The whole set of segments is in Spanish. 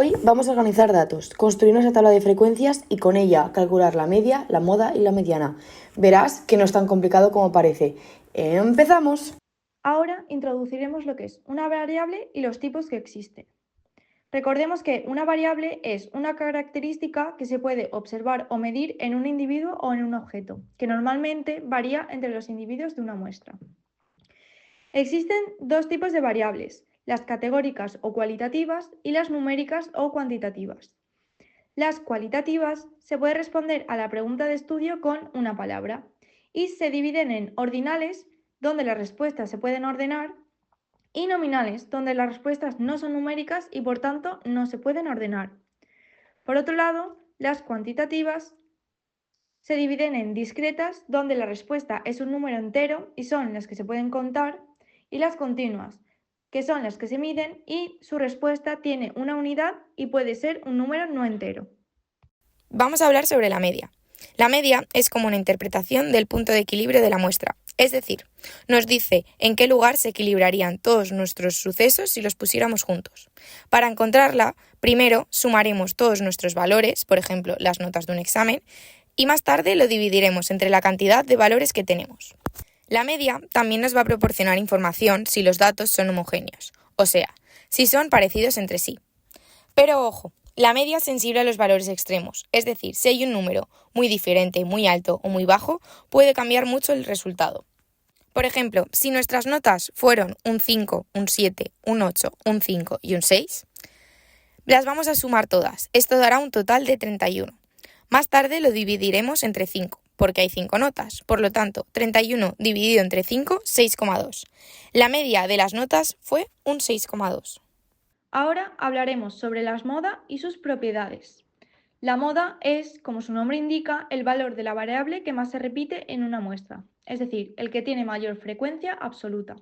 Hoy vamos a organizar datos, construir una tabla de frecuencias y con ella calcular la media, la moda y la mediana. Verás que no es tan complicado como parece. ¡Empezamos! Ahora introduciremos lo que es una variable y los tipos que existen. Recordemos que una variable es una característica que se puede observar o medir en un individuo o en un objeto, que normalmente varía entre los individuos de una muestra. Existen dos tipos de variables, las categóricas o cualitativas y las numéricas o cuantitativas. Las cualitativas se puede responder a la pregunta de estudio con una palabra y se dividen en ordinales, donde las respuestas se pueden ordenar, y nominales, donde las respuestas no son numéricas y por tanto no se pueden ordenar. Por otro lado, las cuantitativas se dividen en discretas, donde la respuesta es un número entero y son las que se pueden contar, y las continuas, que son las que se miden y su respuesta tiene una unidad y puede ser un número no entero. Vamos a hablar sobre la media. La media es como una interpretación del punto de equilibrio de la muestra, es decir, nos dice en qué lugar se equilibrarían todos nuestros sucesos si los pusiéramos juntos. Para encontrarla, primero sumaremos todos nuestros valores, por ejemplo, las notas de un examen, y más tarde lo dividiremos entre la cantidad de valores que tenemos. La media también nos va a proporcionar información si los datos son homogéneos, o sea, si son parecidos entre sí. Pero ojo, la media es sensible a los valores extremos, es decir, si hay un número muy diferente, muy alto o muy bajo, puede cambiar mucho el resultado. Por ejemplo, si nuestras notas fueron un 5, un 7, un 8, un 5 y un 6, las vamos a sumar todas. Esto dará un total de 31. Más tarde lo dividiremos entre 5, porque hay 5 notas. Por lo tanto, 31 dividido entre 5, 6,2. La media de las notas fue un 6,2. Ahora hablaremos sobre la moda y sus propiedades. La moda es, como su nombre indica, el valor de la variable que más se repite en una muestra, es decir, el que tiene mayor frecuencia absoluta.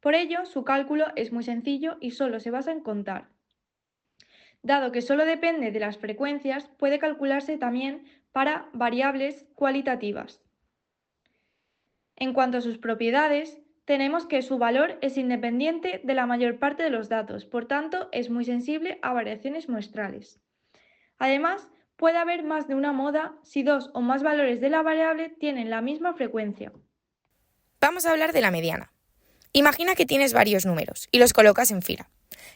Por ello, su cálculo es muy sencillo y solo se basa en contar. Dado que solo depende de las frecuencias, puede calcularse también para variables cualitativas. En cuanto a sus propiedades, tenemos que su valor es independiente de la mayor parte de los datos, por tanto, es muy sensible a variaciones muestrales. Además, puede haber más de una moda si dos o más valores de la variable tienen la misma frecuencia. Vamos a hablar de la mediana. Imagina que tienes varios números y los colocas en fila.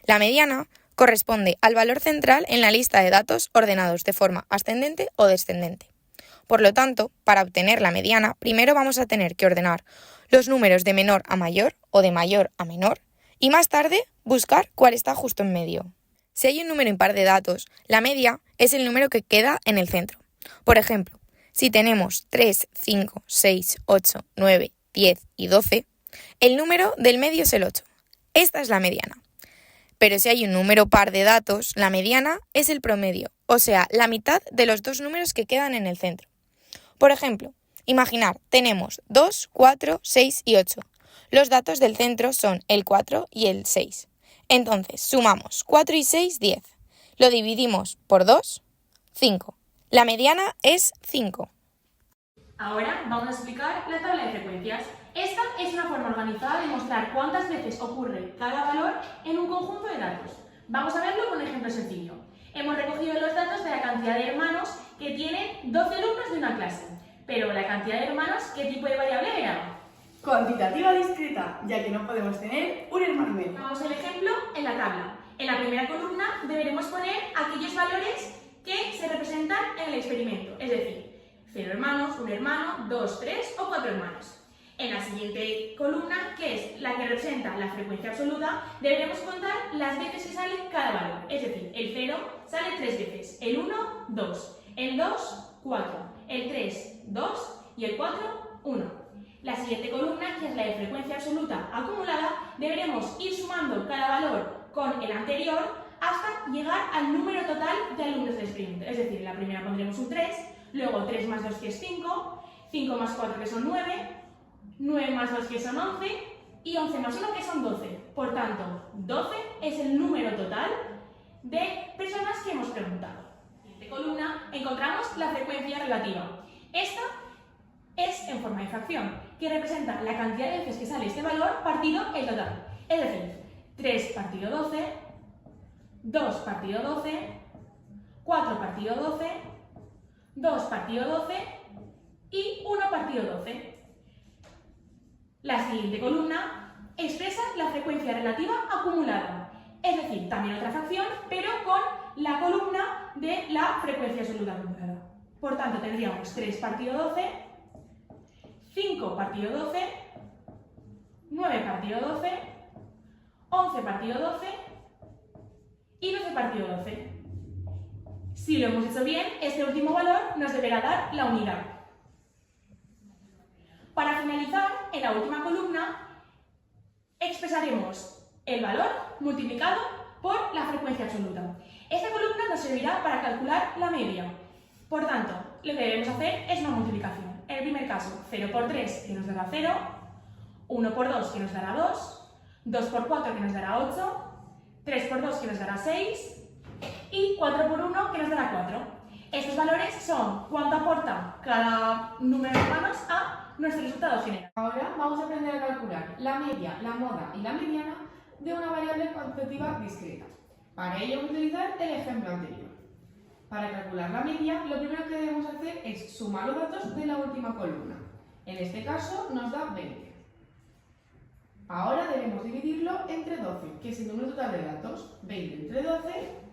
La mediana corresponde al valor central en la lista de datos ordenados de forma ascendente o descendente. Por lo tanto, para obtener la mediana, primero vamos a tener que ordenar los números de menor a mayor o de mayor a menor y más tarde buscar cuál está justo en medio. Si hay un número impar de datos, la media es el número que queda en el centro. Por ejemplo, si tenemos 3, 5, 6, 8, 9, 10 y 12, el número del medio es el 8. Esta es la mediana. Pero si hay un número par de datos, la mediana es el promedio, o sea, la mitad de los dos números que quedan en el centro. Por ejemplo, imaginar, tenemos 2, 4, 6 y 8. Los datos del centro son el 4 y el 6. Entonces, sumamos 4 y 6, 10. Lo dividimos por 2, 5. La mediana es 5. Ahora vamos a explicar la tabla de frecuencias. Esta es una forma organizada de mostrar cuántas veces ocurre cada valor en un conjunto de datos. Vamos a verlo con un ejemplo sencillo. Hemos recogido los datos de la cantidad de hermanos que tienen 12 alumnos de una clase. Pero la cantidad de hermanos, ¿qué tipo de variable era? Cuantitativa discreta, ya que no podemos tener un hermano menos. Vamos al ejemplo en la tabla. En la primera columna deberemos poner aquellos valores que se representan en el experimento, es decir, 0 hermanos, 1 hermano, 2, 3 o 4 hermanos. En la siguiente columna, que es la que representa la frecuencia absoluta, deberemos contar las veces que sale cada valor. Es decir, el 0 sale 3 veces, el 1, 2, el 2, 4, el 3, 2 y el 4, 1. La siguiente columna, que es la de frecuencia absoluta acumulada, deberemos ir sumando cada valor con el anterior hasta llegar al número total de alumnos del experimento. Es decir, en la primera pondremos un 3, luego 3 más 2 que es 5, 5 más 4 que son 9, 9 más 2 que son 11 y 11 más 1 que son 12. Por tanto, 12 es el número total de personas que hemos preguntado. En esta columna encontramos la frecuencia relativa. Esta es en forma de fracción, que representa la cantidad de veces que sale este valor partido el total. Es decir, 3 partido 12 2 partido 12, 4 partido 12, 2 partido 12 y 1 partido 12. La siguiente columna expresa la frecuencia relativa acumulada, es decir, también otra fracción, pero con la columna de la frecuencia absoluta acumulada. Por tanto, tendríamos 3 partido 12, 5 partido 12, 9 partido 12, 11 partido 12 y 12 partido 12. Si lo hemos hecho bien, este último valor nos deberá dar la unidad. Para finalizar, en la última columna expresaremos el valor multiplicado por la frecuencia absoluta. Esta columna nos servirá para calcular la media. Por tanto, lo que debemos hacer es una multiplicación. En el primer caso, 0 por 3, que nos dará 0, 1 por 2, que nos dará 2, 2 por 4, que nos dará 8, 3 por 2, que nos dará 6, y 4 por 1, que nos dará 4. Estos valores son cuánto aporta cada número de hermanos a nuestro resultado general. Ahora vamos a aprender a calcular la media, la moda y la mediana de una variable cuantitativa discreta. Para ello vamos a utilizar el ejemplo anterior. Para calcular la media, lo primero que debemos hacer es sumar los datos de la última columna. En este caso nos da 20. Ahora debemos dividirlo entre 12, que es el número total de datos. 20 entre 12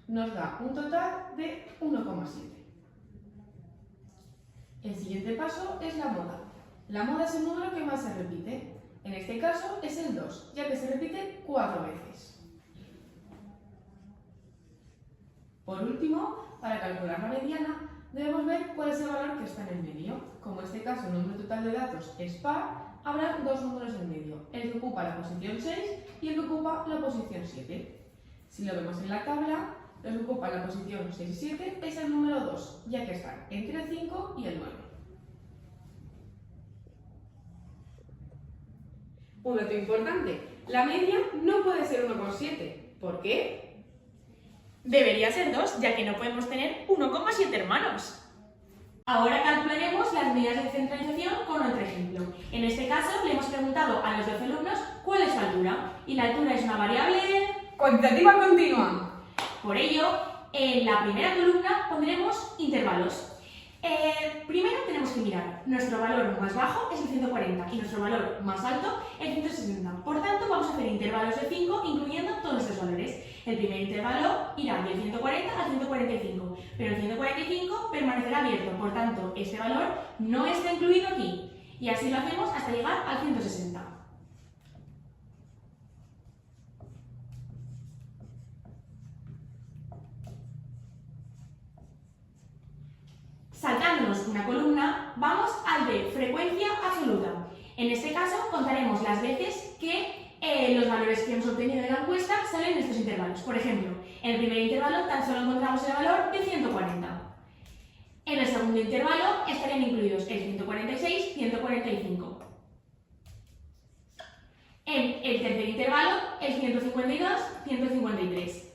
nos da un total de 1,7. El siguiente paso es la moda. La moda es el número que más se repite. En este caso es el 2, ya que se repite 4 veces. Por último, para calcular la mediana, debemos ver cuál es el valor que está en el medio. Como en este caso el número total de datos es par, habrá dos números en medio, el que ocupa la posición 6 y el que ocupa la posición 7. Si lo vemos en la tabla, el que ocupa la posición 6 y 7 es el número 2, ya que están entre el 5 y el 9. Un dato importante, la media no puede ser 1,7. ¿Por qué? Debería ser 2, ya que no podemos tener 1,7 hermanos. Ahora calcularemos las medidas de centralización con otro ejemplo. En este caso, le hemos preguntado a los 12 alumnos cuál es su altura. Y la altura es una variable Cuantitativa continua. Por ello, en la primera columna pondremos intervalos. Primero tenemos que mirar, nuestro valor más bajo es el 140 y nuestro valor más alto el 160. Por tanto, vamos a hacer intervalos de 5 incluyendo todos estos valores. El primer intervalo irá del 140 al 145, pero el 145 permanecerá abierto, por tanto, este valor no está incluido aquí. Y así lo hacemos hasta llegar al 160. Saltándonos una columna, vamos al de frecuencia absoluta. En este caso, contaremos las veces que los valores que hemos obtenido en la encuesta salen en estos intervalos. Por ejemplo, en el primer intervalo tan solo encontramos el valor de 140. En el segundo intervalo estarían incluidos el 146 y 145. En el tercer intervalo, el 152 y 153.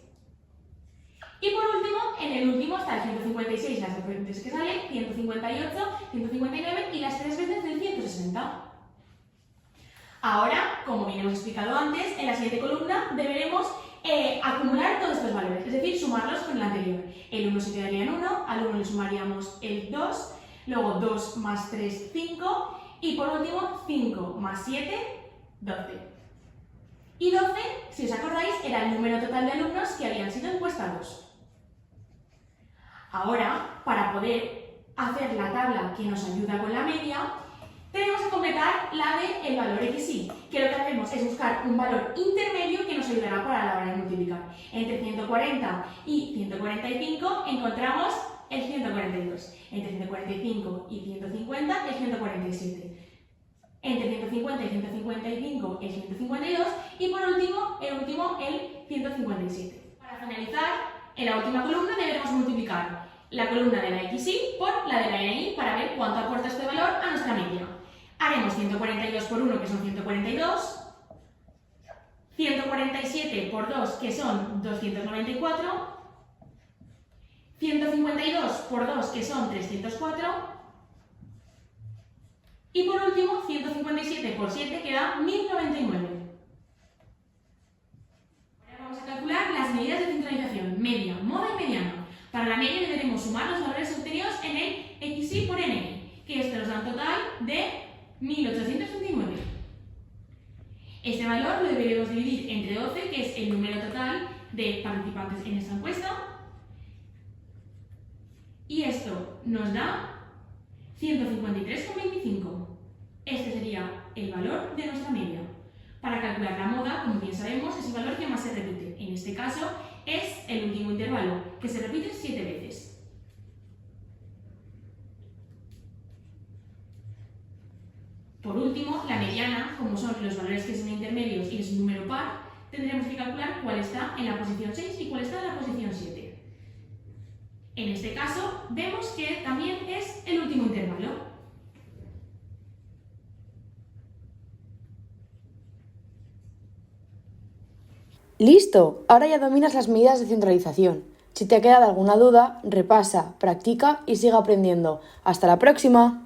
Y por último, en el último está el 156, las veces que salen, 158, 159 y las 3 veces del 160. Ahora, como bien hemos explicado antes, en la siguiente columna deberemos acumular todos estos valores, es decir, sumarlos con el anterior. El 1 se quedaría en 1, al 1 le sumaríamos el 2, luego 2 más 3, 5 y por último 5 más 7, 12. Y 12, si os acordáis, era el número total de alumnos que habían sido encuestados. Ahora, para poder hacer la tabla que nos ayuda con la media, tenemos que completar la del valor XY, que lo que hacemos es buscar un valor intermedio que nos ayudará para la hora de multiplicar. Entre 140 y 145 encontramos el 142. Entre 145 y 150 el 147. Entre 150 y 155 el 152 y por último, el 157. Para finalizar, en la última columna deberemos multiplicar la columna de la XY por la de la NY para ver cuánto aporta este valor a nuestra media. Haremos 142 por 1, que son 142, 147 por 2, que son 294, 152 por 2, que son 304, y por último, 157 por 7, que da 1099. Ahora vamos a calcular las medidas de centralización. media, moda y mediana. Para la media deberemos sumar los valores obtenidos en el XY por NN, que esto nos da un total de 1829. Este valor lo deberemos dividir entre 12, que es el número total de participantes en esta encuesta, y esto nos da 153,25. Este sería el valor de nuestra media. Para calcular la moda, como bien sabemos, es el valor que más se repite. En este caso, es el último intervalo, que se repite 7 veces. Por último, la mediana, como son los valores que son intermedios y es un número par, tendremos que calcular cuál está en la posición 6 y cuál está en la posición 7. En este caso, vemos que también es el último intervalo. ¡Listo! Ahora ya dominas las medidas de centralización. Si te ha quedado alguna duda, repasa, practica y sigue aprendiendo. ¡Hasta la próxima!